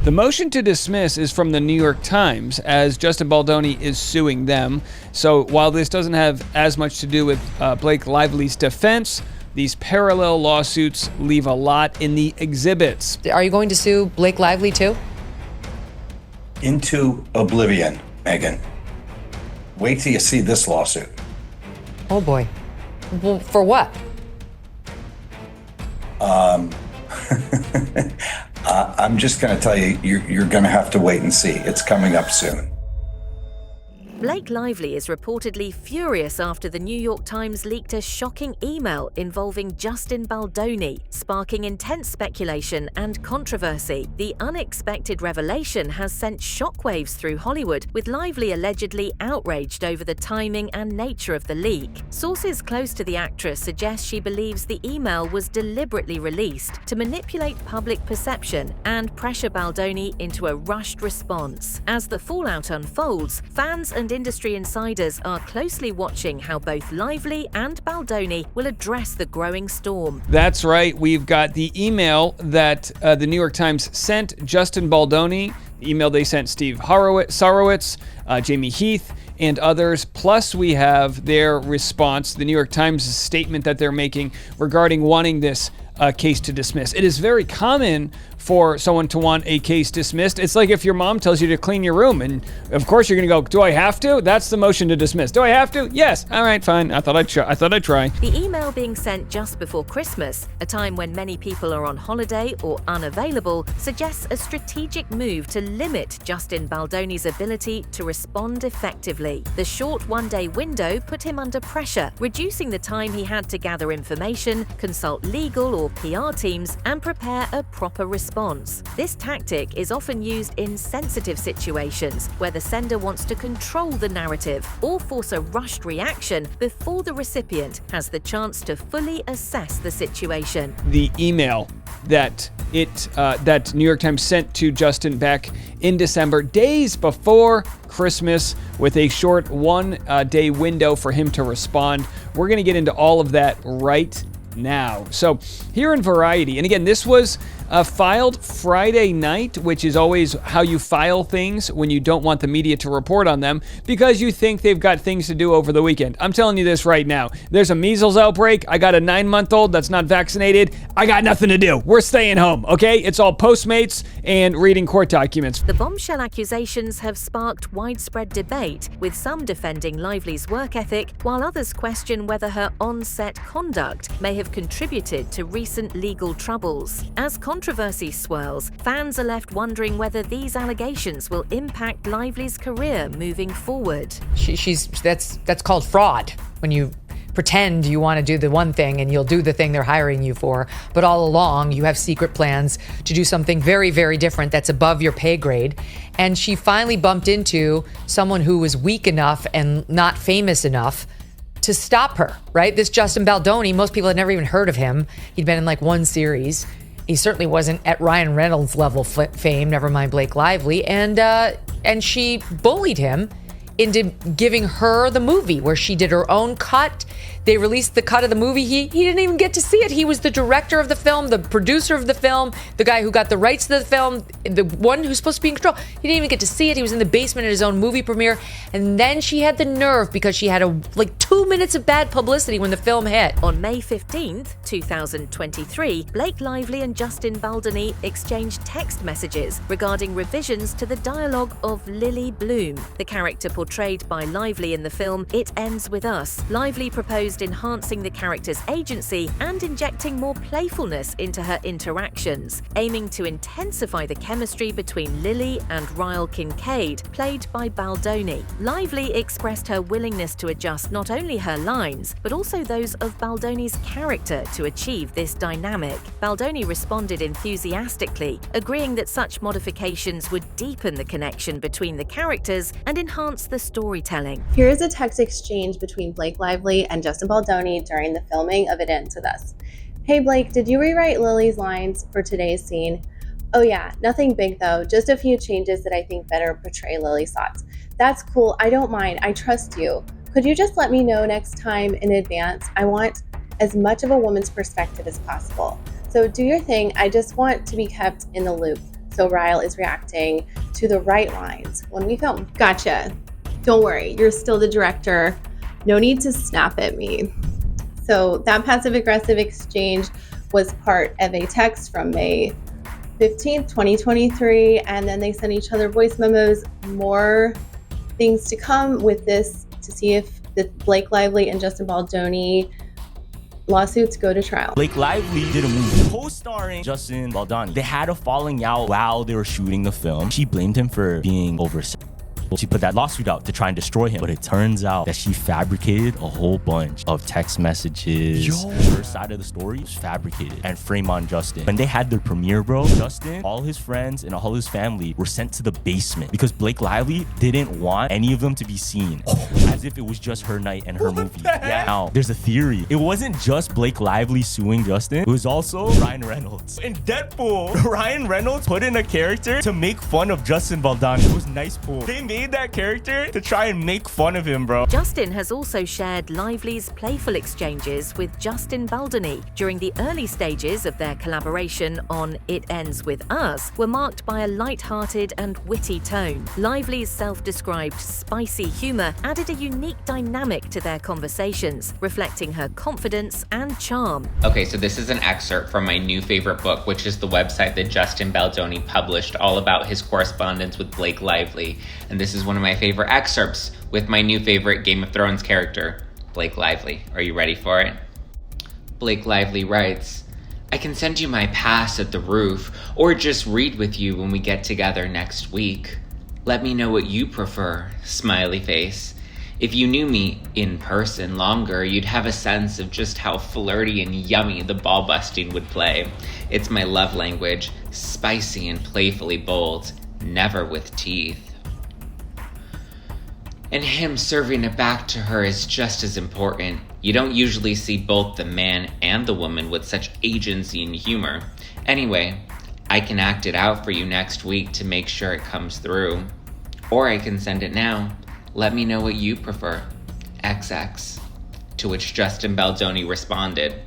The motion to dismiss is from the New York Times, as Justin Baldoni is suing them. So while this doesn't have as much to do with Blake Lively's defense, these parallel lawsuits leave a lot in the exhibits. Are you going to sue Blake Lively too? Into oblivion, Megan. Wait till you see this lawsuit. Oh boy. Well, for what? I'm just going to tell you, you're going to have to wait and see. It's coming up soon. Blake Lively is reportedly furious after the New York Times leaked a shocking email involving Justin Baldoni, sparking intense speculation and controversy. The unexpected revelation has sent shockwaves through Hollywood, with Lively allegedly outraged over the timing and nature of the leak. Sources close to the actress suggest she believes the email was deliberately released to manipulate public perception and pressure Baldoni into a rushed response. As the fallout unfolds, fans and industry insiders are closely watching how both Lively and Baldoni will address the growing storm. That's right. We've got the email that the New York Times sent Justin Baldoni, the email they sent Steve Sarowitz, Jamie Heath, and others. Plus, we have their response, the New York Times statement that they're making regarding wanting this case to dismiss. It is very common for someone to want a case dismissed. It's like if your mom tells you to clean your room, and of course you're going to go, do I have to? That's the motion to dismiss. Do I have to? Yes. All right, fine. I thought I'd try. The email being sent just before Christmas, a time when many people are on holiday or unavailable, suggests a strategic move to limit Justin Baldoni's ability to respond effectively. The short one-day window put him under pressure, reducing the time he had to gather information, consult legal or PR teams, and prepare a proper response. This tactic is often used in sensitive situations where the sender wants to control the narrative or force a rushed reaction before the recipient has the chance to fully assess the situation. The email that New York Times sent to Justin back in December, days before Christmas, with a short one-day window for him to respond. We're going to get into all of that right now. So here in Variety, and again, this was filed Friday night, which is always how you file things when you don't want the media to report on them because you think they've got things to do over the weekend. I'm telling you this right now. There's a measles outbreak. I got a 9-month-old that's not vaccinated. I got nothing to do. We're staying home, okay? It's all Postmates and reading court documents. The bombshell accusations have sparked widespread debate, with some defending Lively's work ethic, while others question whether her on-set conduct may have contributed to recent legal troubles. As controversy swirls, fans are left wondering whether these allegations will impact Lively's career moving forward. That's called fraud, when you pretend you want to do the one thing and you'll do the thing they're hiring you for, but all along you have secret plans to do something very, very different that's above your pay grade. And she finally bumped into someone who was weak enough and not famous enough to stop her, right? This Justin Baldoni, most people had never even heard of him. He'd been in like one series. He certainly wasn't at Ryan Reynolds level fame, never mind Blake Lively. And she bullied him into giving her the movie where she did her own cut. They released the cut of the movie. He didn't even get to see it. He was the director of the film, the producer of the film, the guy who got the rights to the film, the one who's supposed to be in control. He didn't even get to see it. He was in the basement at his own movie premiere. And then she had the nerve, because she had 2 minutes of bad publicity when the film hit. On May 15th, 2023, Blake Lively and Justin Baldoni exchanged text messages regarding revisions to the dialogue of Lily Bloom, the character portrayed by Lively in the film It Ends With Us. Lively proposed enhancing the character's agency and injecting more playfulness into her interactions, aiming to intensify the chemistry between Lily and Ryle Kincaid, played by Baldoni. Lively expressed her willingness to adjust not only her lines, but also those of Baldoni's character to achieve this dynamic. Baldoni responded enthusiastically, agreeing that such modifications would deepen the connection between the characters and enhance the storytelling. Here is a text exchange between Blake Lively and Justin Baldoni during the filming of It Ends With Us. Hey Blake, did you rewrite Lily's lines for today's scene? Oh yeah, nothing big though, just a few changes that I think better portray Lily's thoughts. That's cool, I don't mind, I trust you. Could you just let me know next time in advance? I want as much of a woman's perspective as possible. So do your thing, I just want to be kept in the loop. so Ryle is reacting to the right lines when we film. Gotcha. Don't worry, you're still the director. No need to snap at me. So that passive-aggressive exchange was part of a text from May 15th, 2023, and then they sent each other voice memos. More things to come with this to see if the Blake Lively and Justin Baldoni lawsuits go to trial. Blake Lively did a movie co-starring Justin Baldoni. They had a falling out while they were shooting the film. She blamed him for being oversexual. She put that lawsuit out to try and destroy him, but it turns out that she fabricated a whole bunch of text messages. Her side of the story was fabricated and framed on Justin. When they had their premiere, bro, Justin, all his friends, and all his family were sent to the basement because Blake Lively didn't want any of them to be seen. As if it was just her night and her movie. Yeah. Now, there's a theory. It wasn't just Blake Lively suing Justin. It was also Ryan Reynolds. In Deadpool, Ryan Reynolds put in a character to make fun of Justin Baldoni. It was nice pool. They made that character to try and make fun of him, bro. Justin has also shared Lively's playful exchanges with Justin Baldoni during the early stages of their collaboration on It Ends With Us were marked by a light-hearted and witty tone. Lively's self-described spicy humor added a unique dynamic to their conversations, reflecting her confidence and charm. Okay, so this is an excerpt from my new favorite book, which is the website that Justin Baldoni published all about his correspondence with Blake Lively. And this is one of my favorite excerpts with my new favorite Game of Thrones character, Blake Lively. Are you ready for it? Blake Lively writes, I can send you my pass at the roof, or just read with you when we get together next week. Let me know what you prefer, smiley face. If you knew me in person longer, you'd have a sense of just how flirty and yummy the ball busting would play. It's my love language, spicy and playfully bold, never with teeth. And him serving it back to her is just as important. You don't usually see both the man and the woman with such agency and humor. Anyway, I can act it out for you next week to make sure it comes through. Or I can send it now. Let me know what you prefer. XX. To which Justin Baldoni responded,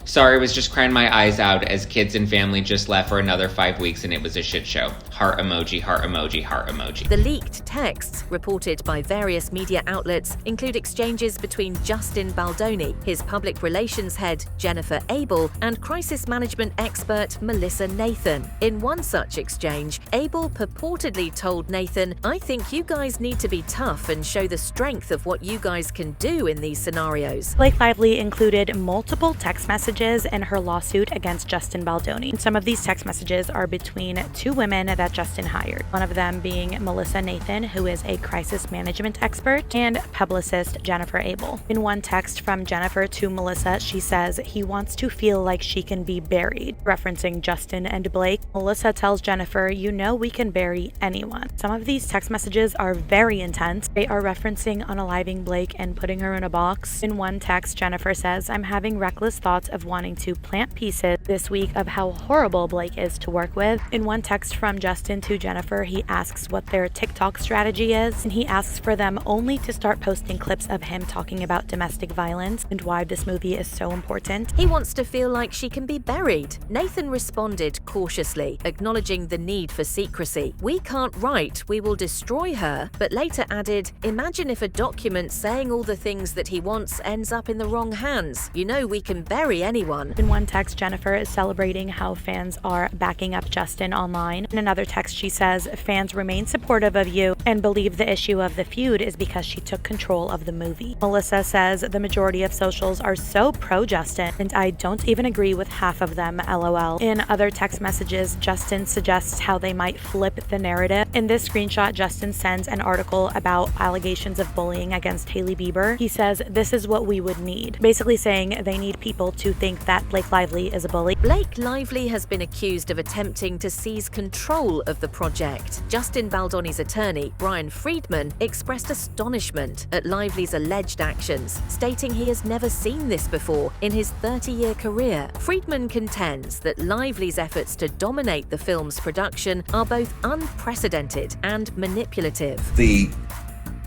Sorry, I was just crying my eyes out as kids and family just left for another 5 weeks and it was a shit show. Heart emoji, heart emoji, heart emoji. The leaked texts, reported by various media outlets, include exchanges between Justin Baldoni, his public relations head, Jennifer Abel, and crisis management expert, Melissa Nathan. In one such exchange, Abel purportedly told Nathan, I think you guys need to be tough and show the strength of what you guys can do in these scenarios. Blake Lively included multiple text messages in her lawsuit against Justin Baldoni. Some of these text messages are between two women that Justin hired, one of them being Melissa Nathan, who is a crisis management expert, and publicist Jennifer Abel. In one text from Jennifer to Melissa, she says he wants to feel like she can be buried, referencing Justin and Blake. Melissa tells Jennifer, you know we can bury anyone. Some of these text messages are very intense. They are referencing unaliving Blake and putting her in a box. In one text, Jennifer says, I'm having reckless thoughts of wanting to plant pieces this week of how horrible Blake is to work with. In one text from Justin to Jennifer, he asks what their TikTok strategy is, and he asks for them only to start posting clips of him talking about domestic violence and why this movie is so important. He wants to feel like she can be buried. Nathan responded cautiously, acknowledging the need for secrecy. We can't write, we will destroy her, but later added, imagine if a document saying all the things that he wants ends up in the wrong hands. You know we can bury anyone. In one text, Jennifer is celebrating how fans are backing up Justin online. In another text, she says, fans remain supportive of you and believe the issue of the feud is because she took control of the movie. Melissa says, the majority of socials are so pro-Justin, and I don't even agree with half of them, LOL. In other text messages, Justin suggests how they might flip the narrative. In this screenshot, Justin sends an article about allegations of bullying against Hailey Bieber. He says, this is what we would need. Basically saying they need people to think that Blake Lively is a bully. Blake Lively has been accused of attempting to seize control of the project. Justin Baldoni's attorney, Brian Friedman, expressed astonishment at Lively's alleged actions, stating he has never seen this before in his 30-year career. Friedman contends that Lively's efforts to dominate the film's production are both unprecedented and manipulative. The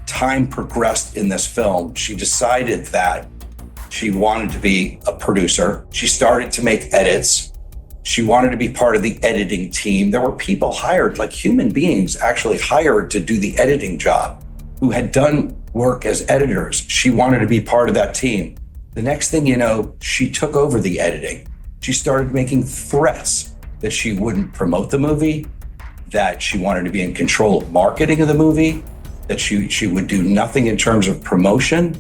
time progressed in this film. She decided that she wanted to be a producer. She started to make edits. She wanted to be part of the editing team. There were people hired, like human beings actually hired to do the editing job, who had done work as editors. She wanted to be part of that team. The next thing you know, she took over the editing. She started making threats that she wouldn't promote the movie, that she wanted to be in control of marketing of the movie, that she would do nothing in terms of promotion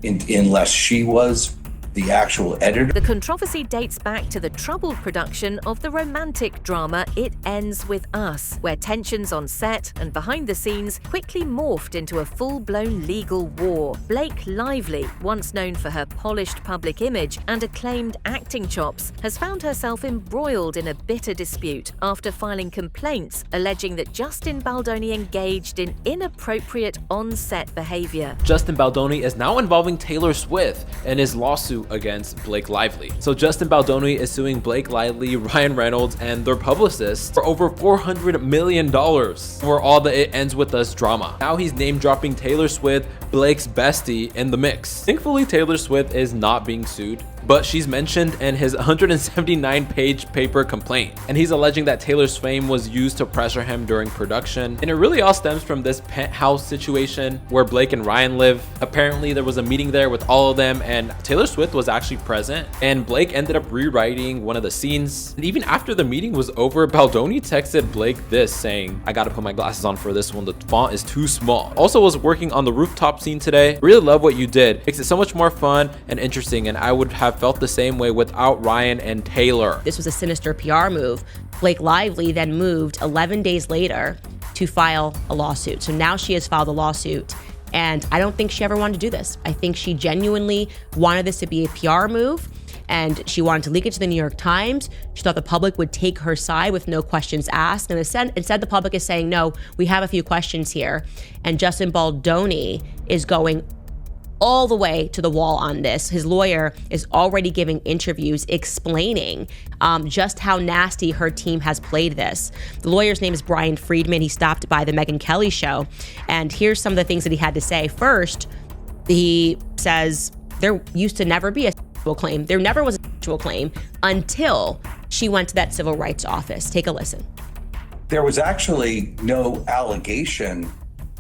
unless she was the actual editor. The controversy dates back to the troubled production of the romantic drama It Ends With Us, where tensions on set and behind the scenes quickly morphed into a full-blown legal war. Blake Lively, once known for her polished public image and acclaimed acting chops, has found herself embroiled in a bitter dispute after filing complaints alleging that Justin Baldoni engaged in inappropriate on-set behavior. Justin Baldoni is now involving Taylor Swift in his lawsuit against Blake Lively. So Justin Baldoni is suing Blake Lively, Ryan Reynolds, and their publicists for over $400 million for all the It Ends With Us drama. Now he's name dropping Taylor Swift, Blake's bestie, in the mix. Thankfully, Taylor Swift is not being sued, but she's mentioned in his 179-page paper complaint, and he's alleging that Taylor's fame was used to pressure him during production. And it really all stems from this penthouse situation where Blake and Ryan live. Apparently there was a meeting there with all of them, and Taylor Swift was actually present, and Blake ended up rewriting one of the scenes. And even after the meeting was over, Baldoni texted Blake this, saying, "I gotta put my glasses on for this one, the font is too small. Also was working on the rooftop scene today. Really love what you did. Makes it so much more fun and interesting, and I would have felt the same way without Ryan and Taylor." This was a sinister PR move. Blake Lively then moved 11 days later to file a lawsuit. So now she has filed a lawsuit, and I don't think she ever wanted to do this. I think she genuinely wanted this to be a PR move, and she wanted to leak it to the New York Times. She thought the public would take her side with no questions asked. And instead the public is saying, no, we have a few questions here. And Justin Baldoni is going all the way to the wall on this. His lawyer is already giving interviews explaining just how nasty her team has played this. The lawyer's name is Brian Friedman. He stopped by the Megyn Kelly show, and here's some of the things that he had to say. First, he says there used to never be a sexual claim. There never was a sexual claim until she went to that civil rights office. Take a listen. There was actually no allegation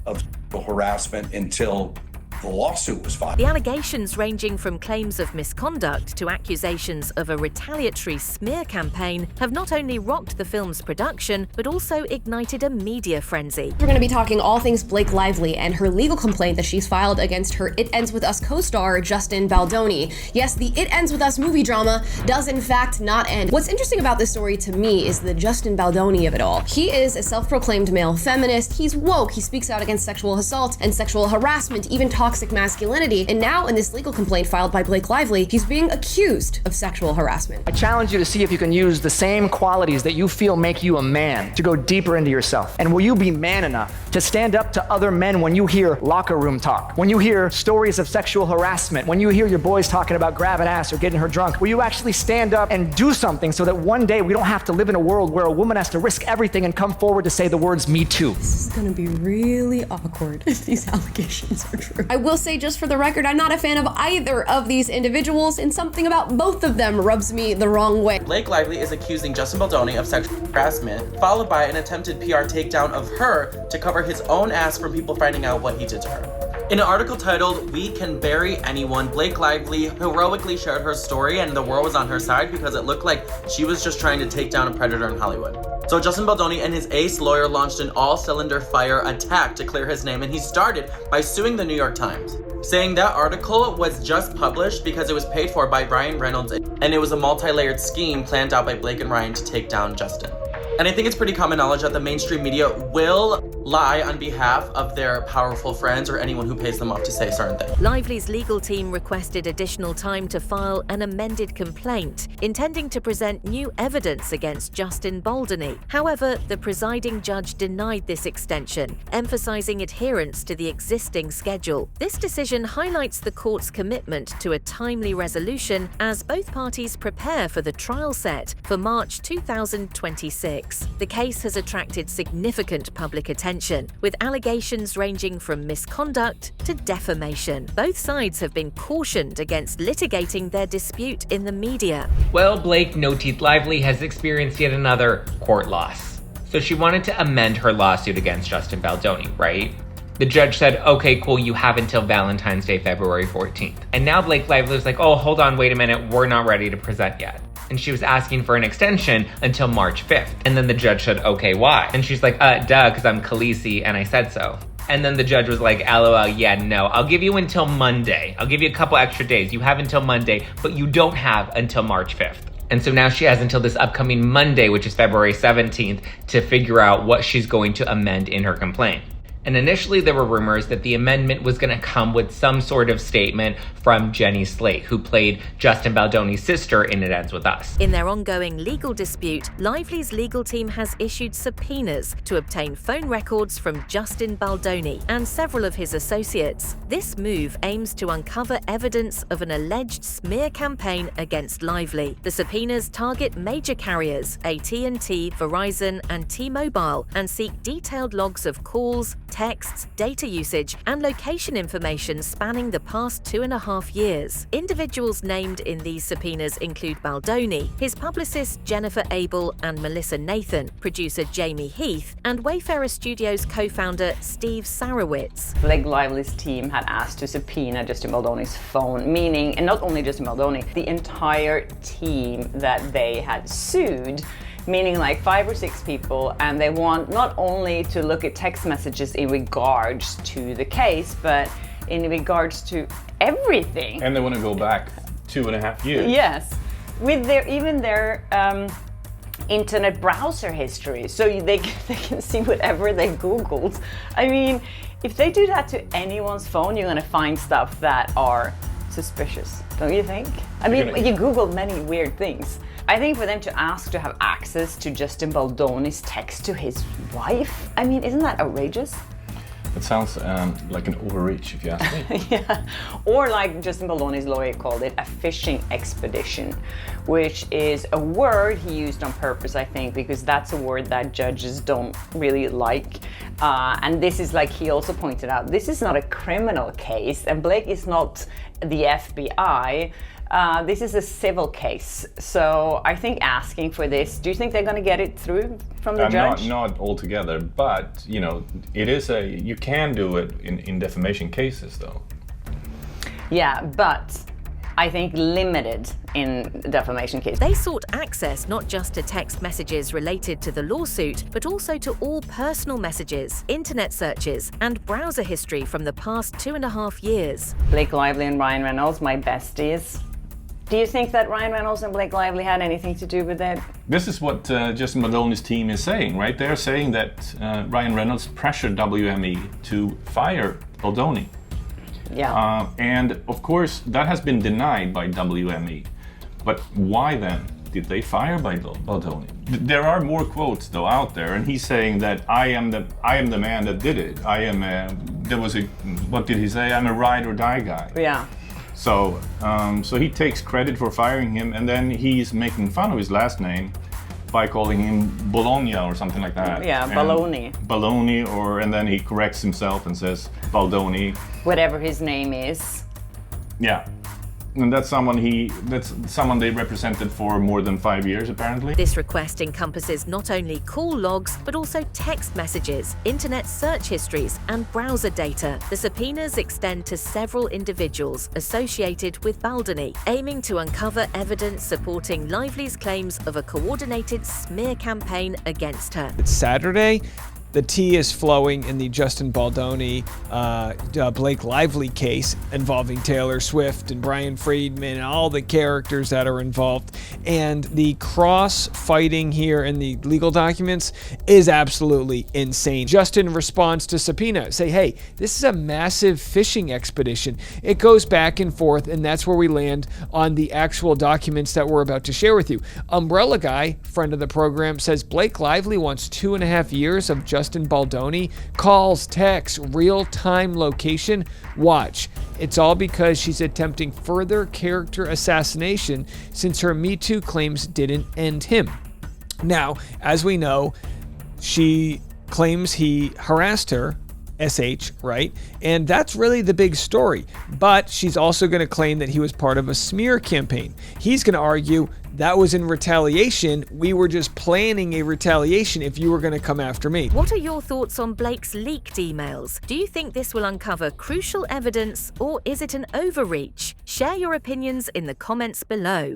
of sexual harassment until the lawsuit was filed. The allegations, ranging from claims of misconduct to accusations of a retaliatory smear campaign, have not only rocked the film's production, but also ignited a media frenzy. We're going to be talking all things Blake Lively and her legal complaint that she's filed against her It Ends With Us co-star, Justin Baldoni. Yes, the It Ends With Us movie drama does in fact not end. What's interesting about this story to me is the Justin Baldoni of it all. He is a self-proclaimed male feminist. He's woke. He speaks out against sexual assault and sexual harassment, even toxic masculinity, and now in this legal complaint filed by Blake Lively, he's being accused of sexual harassment. I challenge you to see if you can use the same qualities that you feel make you a man to go deeper into yourself. And will you be man enough to stand up to other men when you hear locker room talk, when you hear stories of sexual harassment, when you hear your boys talking about grabbing ass or getting her drunk? Will you actually stand up and do something so that one day we don't have to live in a world where a woman has to risk everything and come forward to say the words "me too"? This is gonna be really awkward if these allegations are true. I will say, just for the record, I'm not a fan of either of these individuals, and something about both of them rubs me the wrong way. Blake Lively is accusing Justin Baldoni of sexual harassment, followed by an attempted PR takedown of her to cover his own ass from people finding out what he did to her. In an article titled "We Can Bury Anyone," Blake Lively heroically shared her story, and the world was on her side because it looked like she was just trying to take down a predator in Hollywood. So Justin Baldoni and his ace lawyer launched an all-cylinder fire attack to clear his name, and he started by suing the New York Times, saying that article was just published because it was paid for by Ryan Reynolds, and it was a multi-layered scheme planned out by Blake and Ryan to take down Justin. And I think it's pretty common knowledge that the mainstream media will lie on behalf of their powerful friends or anyone who pays them off to say certain things. Lively's legal team requested additional time to file an amended complaint, intending to present new evidence against Justin Baldoni. However, the presiding judge denied this extension, emphasizing adherence to the existing schedule. This decision highlights the court's commitment to a timely resolution as both parties prepare for the trial set for March 2026. The case has attracted significant public attention suspension, with allegations ranging from misconduct to defamation. Both sides have been cautioned against litigating their dispute in the media. Well, Blake No Teeth Lively has experienced yet another court loss. So she wanted to amend her lawsuit against Justin Baldoni, right? The judge said, okay, cool, you have until Valentine's Day, February 14th. And now Blake Lively was like, oh, hold on, wait a minute, we're not ready to present yet. And she was asking for an extension until March 5th. And then the judge said, okay, why? And she's like, duh, because I'm Khaleesi and I said so. And then the judge was like, LOL, yeah, no, I'll give you until Monday. I'll give you a couple extra days. You have until Monday, but you don't have until March 5th. And so now she has until this upcoming Monday, which is February 17th, to figure out what she's going to amend in her complaint. And initially there were rumors that the amendment was going to come with some sort of statement from Jenny Slate, who played Justin Baldoni's sister in It Ends With Us. In their ongoing legal dispute, Lively's legal team has issued subpoenas to obtain phone records from Justin Baldoni and several of his associates. This move aims to uncover evidence of an alleged smear campaign against Lively. The subpoenas target major carriers, AT&T, Verizon, and T-Mobile, and seek detailed logs of calls, texts, data usage, and location information spanning the past 2.5 years. Individuals named in these subpoenas include Baldoni, his publicist Jennifer Abel and Melissa Nathan, producer Jamie Heath, and Wayfarer Studios co-founder Steve Sarowitz. Blake Lively's team had asked to subpoena Justin Baldoni's phone, meaning, and not only Justin Baldoni, the entire team that they had sued, meaning like 5 or 6 people, and they want not only to look at text messages in regards to the case, but in regards to everything. And they want to go back 2.5 years. Yes, with their internet browser history, so they can see whatever they Googled. I mean, if they do that to anyone's phone, you're gonna find stuff that are suspicious, don't you think? I mean, you Google many weird things. I think for them to ask to have access to Justin Baldoni's text to his wife, I mean, isn't that outrageous? It sounds like an overreach, if you ask me. Yeah, or like Justin Baldoni's lawyer called it, a fishing expedition, which is a word he used on purpose, I think, because that's a word that judges don't really like. And this is, like he also pointed out, this is not a criminal case, and Blake is not the FBI. This is a civil case, so I think asking for this, do you think they're going to get it through from the judge? Not altogether, but you know, it is you can do it in defamation cases, though. Yeah, but I think limited in defamation cases. They sought access not just to text messages related to the lawsuit, but also to all personal messages, internet searches, and browser history from the past 2.5 years. Blake Lively and Ryan Reynolds, my besties. Do you think that Ryan Reynolds and Blake Lively had anything to do with it? This is what Justin Baldoni's team is saying, right? They're saying that Ryan Reynolds pressured WME to fire Baldoni. Yeah. And of course, that has been denied by WME. But why then did they fire Baldoni? There are more quotes though out there, and he's saying that I am the man that did it. What did he say? I'm a ride or die guy. Yeah. So he takes credit for firing him, and then he's making fun of his last name by calling him Bologna or something like that. Yeah, Baldoni. Baldoni, and then he corrects himself and says Baldoni. Whatever his name is. Yeah. And that's someone they represented for more than 5 years, apparently. This request encompasses not only call logs, but also text messages, internet search histories, and browser data. The subpoenas extend to several individuals associated with Baldoni, aiming to uncover evidence supporting Lively's claims of a coordinated smear campaign against her. It's Saturday. The tea is flowing in the Justin Baldoni, Blake Lively case involving Taylor Swift and Brian Friedman and all the characters that are involved. And the cross-fighting here in the legal documents is absolutely insane. Justin responds to subpoena, say, hey, this is a massive fishing expedition. It goes back and forth, and that's where we land on the actual documents that we're about to share with you. Umbrella Guy, friend of the program, says Blake Lively wants 2.5 years of Justin Baldoni, calls, texts, real-time location. Watch. It's all because she's attempting further character assassination since her Me Too claims didn't end him. Now, as we know, she claims he harassed her, SH, right? And that's really the big story. But she's also going to claim that he was part of a smear campaign. He's going to argue that was in retaliation. We were just planning a retaliation if you were going to come after me. What are your thoughts on Blake's leaked emails? Do you think this will uncover crucial evidence, or is it an overreach? Share your opinions in the comments below.